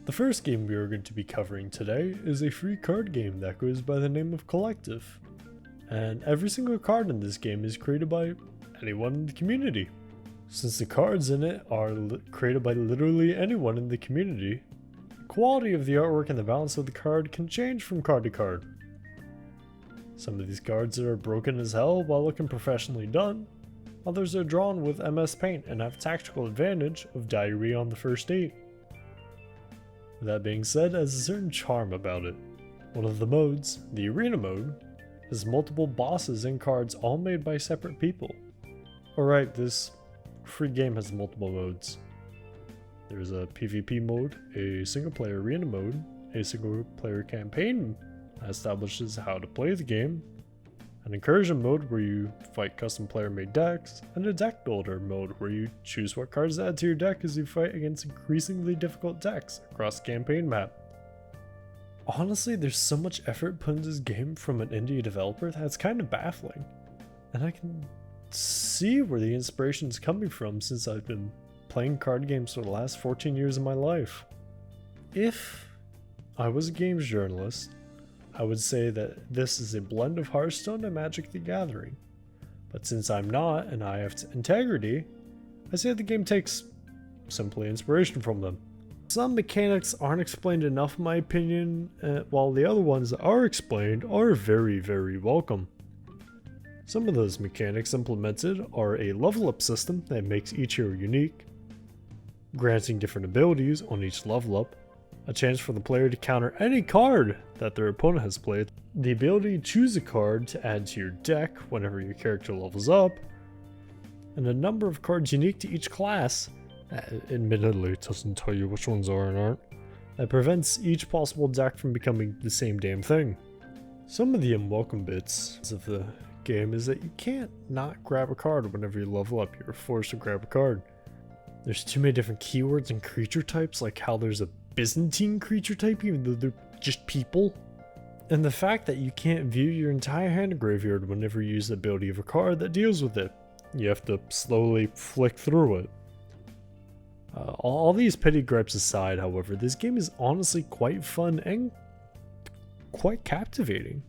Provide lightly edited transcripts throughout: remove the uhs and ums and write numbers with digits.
The first game we are going to be covering today is a free card game that goes by the name of Collective. And every single card in this game is created by anyone in the community. Since the cards in it are created by literally anyone in the community, the quality of the artwork and the balance of the card can change from card to card. Some of these cards are broken as hell while looking professionally done. Others are drawn with MS Paint and have tactical advantage of diarrhea on the first date. That being said, has a certain charm about it. One of the modes, the arena mode, has multiple bosses and cards all made by separate people. Alright, this free game has multiple modes. There's a PvP mode, a single player arena mode, a single player campaign that establishes how to play the game, an incursion mode where you fight custom player made decks, and a deck builder mode where you choose what cards to add to your deck as you fight against increasingly difficult decks across the campaign map. Honestly, there's so much effort put into this game from an indie developer that's kind of baffling, and I can see where the inspiration is coming from since I've been playing card games for the last 14 years of my life. If I was a games journalist, I would say that this is a blend of Hearthstone and Magic the Gathering. But since I'm not, and I have integrity, I say the game takes simply inspiration from them. Some mechanics aren't explained enough in my opinion, while the other ones that are explained are very, very welcome. Some of those mechanics implemented are a level up system that makes each hero unique, granting different abilities on each level up, a chance for the player to counter any card that their opponent has played, the ability to choose a card to add to your deck whenever your character levels up, and a number of cards unique to each class, admittedly it doesn't tell you which ones are and aren't, that prevents each possible deck from becoming the same damn thing. Some of the unwelcome bits of the game is that you can't not grab a card whenever you level up, you're forced to grab a card. There's too many different keywords and creature types, like how there's a Byzantine creature type even though they're just people. And the fact that you can't view your entire hand graveyard whenever you use the ability of a card that deals with it. You have to slowly flick through it. All these petty gripes aside, however, this game is honestly quite fun and quite captivating.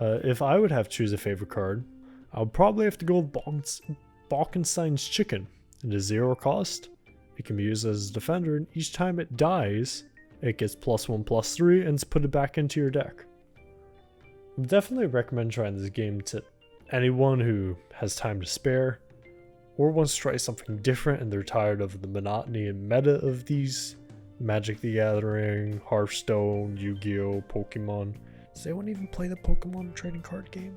If I would have to choose a favorite card, I would probably have to go with Balkenstein's Chicken. It is 0 cost. It can be used as a defender, and each time it dies, it gets +1/+3 and it's put it back into your deck. I would definitely recommend trying this game to anyone who has time to spare, or wants to try something different and they're tired of the monotony and meta of these Magic the Gathering, Hearthstone, Yu-Gi-Oh, Pokemon. Does anyone even play the Pokemon trading card game?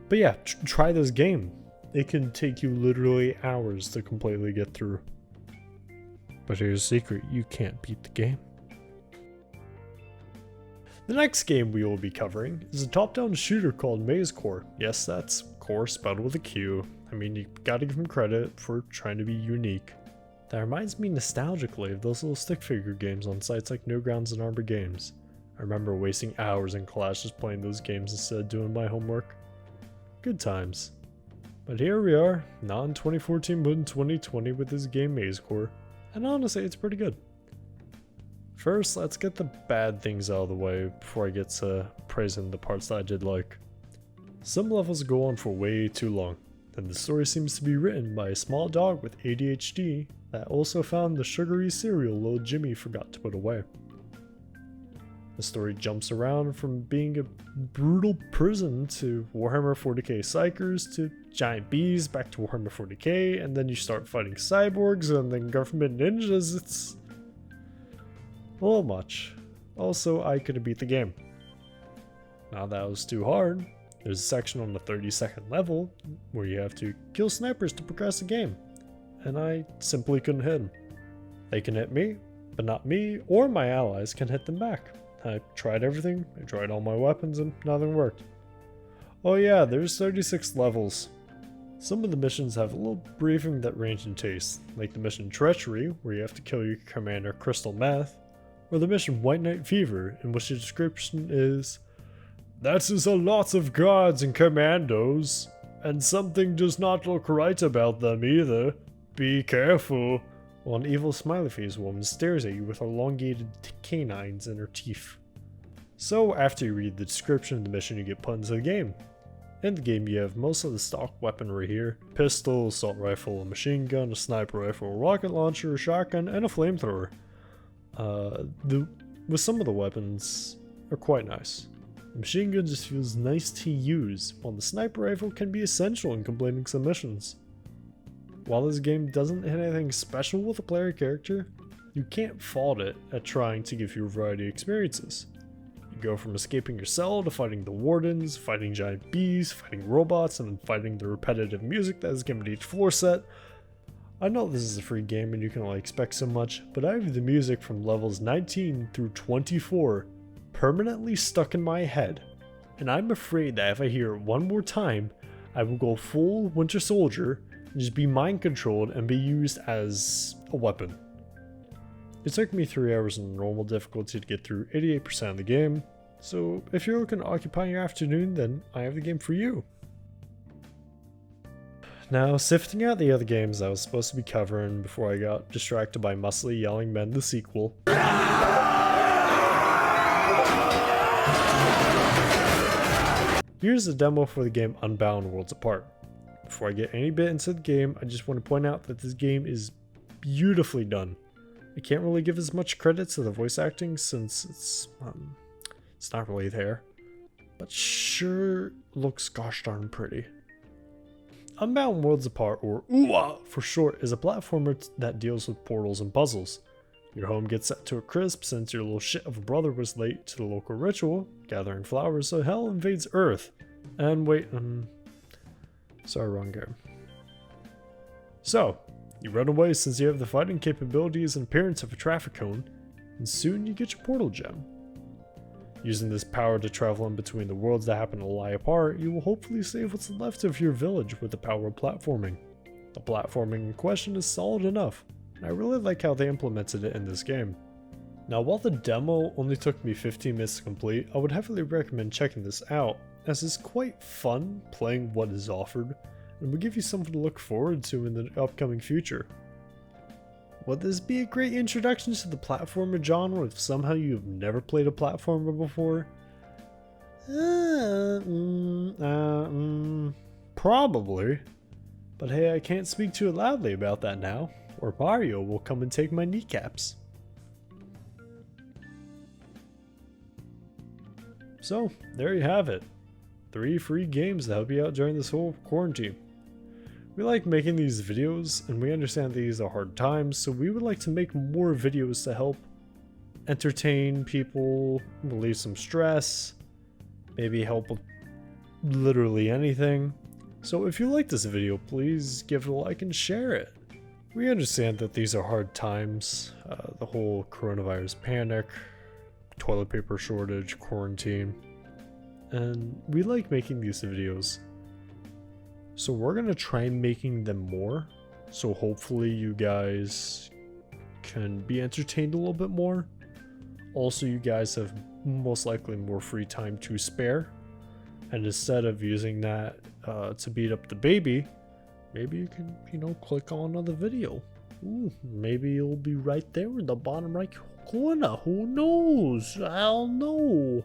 But yeah, try this game. It can take you literally hours to completely get through. But here's a secret, you can't beat the game. The next game we will be covering is a top-down shooter called Maze Core. Yes, that's core spelled with a Q. I mean, you gotta give him credit for trying to be unique. That reminds me nostalgically of those little stick figure games on sites like Newgrounds and Arbor Games. I remember wasting hours in class just playing those games instead of doing my homework. Good times. But here we are, not in 2014 but in 2020 with this game Maze Core, and honestly it's pretty good. First, let's get the bad things out of the way before I get to praising the parts that I did like. Some levels go on for way too long, and the story seems to be written by a small dog with ADHD that also found the sugary cereal little Jimmy forgot to put away. The story jumps around from being a brutal prison to Warhammer 40k Psychers to giant bees back to Warhammer 40k, and then you start fighting cyborgs and then government ninjas. It's a little much. Also, I couldn't beat the game. Now that was too hard. There's a section on the 32nd level where you have to kill snipers to progress the game, and I simply couldn't hit them. They can hit me, but not me or my allies can hit them back. I tried everything, I tried all my weapons and nothing worked. Oh yeah, there's 36 levels. Some of the missions have a little briefing that range in taste, like the mission Treachery, where you have to kill your commander Crystal Meth, or the mission White Knight Fever, in which the description is, "That is a lot of guards and commandos, and something does not look right about them either. Be careful, while an evil smiley face woman stares at you with elongated canines in her teeth. So after you read the description of the mission, you get put into the game. In the game, you have most of the stock weaponry here: pistol, assault rifle, a machine gun, a sniper rifle, a rocket launcher, a shotgun, and a flamethrower. With some of the weapons are quite nice. The machine gun just feels nice to use, while the sniper rifle can be essential in completing some missions. While this game doesn't hit anything special with a player character, you can't fault it at trying to give you a variety of experiences. You go from escaping your cell to fighting the wardens, fighting giant bees, fighting robots, and then fighting the repetitive music that is given to each floor set. I know this is a free game and you can only expect so much, but I have the music from levels 19 through 24 permanently stuck in my head, and I'm afraid that if I hear it one more time, I will go full Winter Soldier and just be mind controlled and be used as a weapon. It took me 3 hours in normal difficulty to get through 88% of the game, so if you're looking to occupy your afternoon, then I have the game for you. Now, sifting out the other games I was supposed to be covering before I got distracted by muscly yelling men the sequel. Here's the demo for the game Unbound Worlds Apart. Before I get any bit into the game, I just want to point out that this game is beautifully done. I can't really give as much credit to the voice acting since it's not really there, but sure looks gosh darn pretty. Unbound Worlds Apart, or UWA for short, is a platformer that deals with portals and puzzles. Your home gets set to a crisp since your little shit of a brother was late to the local ritual, gathering flowers, so hell invades Earth. And wait, sorry, wrong game. So, you run away since you have the fighting capabilities and appearance of a traffic cone, and soon you get your portal gem. Using this power to travel in between the worlds that happen to lie apart, you will hopefully save what's left of your village with the power of platforming. The platforming in question is solid enough, and I really like how they implemented it in this game. Now, while the demo only took me 15 minutes to complete, I would heavily recommend checking this out, as it's quite fun playing what is offered, and will give you something to look forward to in the upcoming future. Would this be a great introduction to the platformer genre if somehow you've never played a platformer before? Probably. But hey, I can't speak too loudly about that now, or Mario will come and take my kneecaps. So, there you have it. 3 free games to help you out during this whole quarantine. We like making these videos, and we understand these are hard times, so we would like to make more videos to help entertain people, relieve some stress, maybe help with literally anything. So if you like this video, please give it a like and share it. We understand that these are hard times, the whole coronavirus panic, toilet paper shortage, quarantine, and we like making these videos. So we're going to try making them more, so hopefully you guys can be entertained a little bit more. Also, you guys have most likely more free time to spare, and instead of using that to beat up the baby, maybe you can, click on another video. Ooh, maybe it'll be right there in the bottom right corner. Who knows? I'll know.